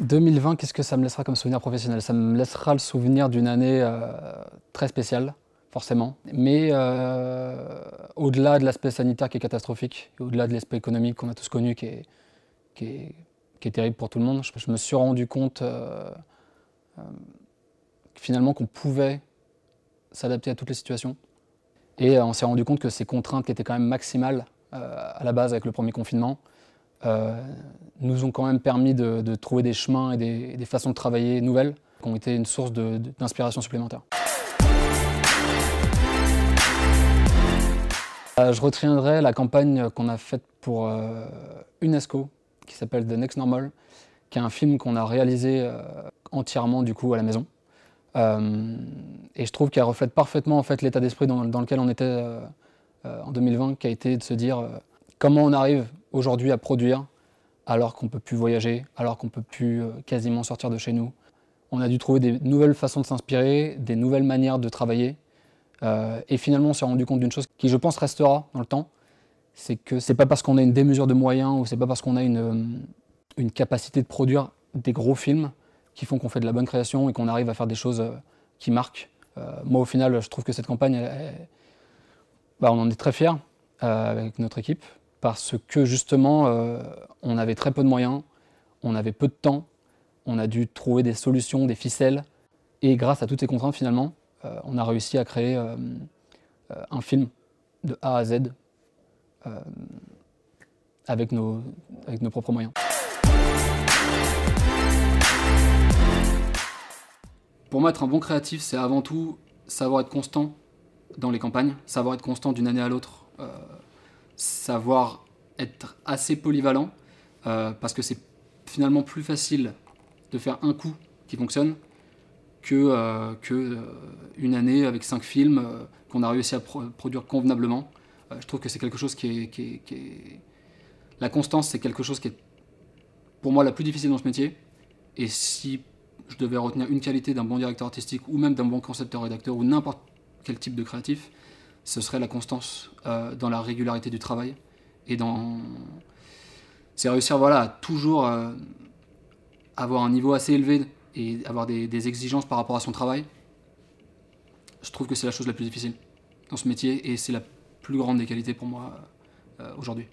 2020, qu'est-ce que ça me laissera comme souvenir professionnel? Ça me laissera le souvenir d'une année très spéciale, forcément. Mais au-delà de l'aspect sanitaire qui est catastrophique, et au-delà de l'aspect économique qu'on a tous connu qui est, qui est terrible pour tout le monde, je me suis rendu compte finalement qu'on pouvait s'adapter à toutes les situations. Et on s'est rendu compte que ces contraintes qui étaient quand même maximales à la base avec le premier confinement, nous ont quand même permis de trouver des chemins et des façons de travailler nouvelles qui ont été une source d'inspiration supplémentaire. Je retiendrai la campagne qu'on a faite pour UNESCO, qui s'appelle The Next Normal, qui est un film qu'on a réalisé entièrement du coup à la maison. Et je trouve qu'elle reflète parfaitement en fait, l'état d'esprit dans lequel on était en 2020, qui a été de se dire comment on arrive aujourd'hui à produire alors qu'on ne peut plus voyager, alors qu'on ne peut plus quasiment sortir de chez nous. On a dû trouver des nouvelles façons de s'inspirer, des nouvelles manières de travailler. Et finalement, on s'est rendu compte d'une chose qui, je pense, restera dans le temps. C'est que c'est pas parce qu'on a une démesure de moyens ou c'est pas parce qu'on a une capacité de produire des gros films qui font qu'on fait de la bonne création et qu'on arrive à faire des choses qui marquent. Moi, au final, je trouve que cette campagne, on en est très fiers avec notre équipe parce que justement, on avait très peu de moyens, on avait peu de temps, on a dû trouver des solutions, des ficelles, et grâce à toutes ces contraintes, finalement, on a réussi à créer un film de A à Z avec nos propres moyens. Pour moi, être un bon créatif, c'est avant tout savoir être constant dans les campagnes, savoir être constant d'une année à l'autre, savoir être assez polyvalent, parce que c'est finalement plus facile de faire un coup qui fonctionne que une année avec 5 films qu'on a réussi à produire convenablement. Je trouve que c'est quelque chose qui est... La constance, c'est quelque chose qui est pour moi la plus difficile dans ce métier. Et si je devais retenir une qualité d'un bon directeur artistique ou même d'un bon concepteur-rédacteur ou n'importe quel type de créatif, ce serait la constance dans la régularité du travail et c'est réussir à toujours avoir un niveau assez élevé et avoir des exigences par rapport à son travail. Je trouve que c'est la chose la plus difficile dans ce métier et c'est la plus grande des qualités pour moi aujourd'hui.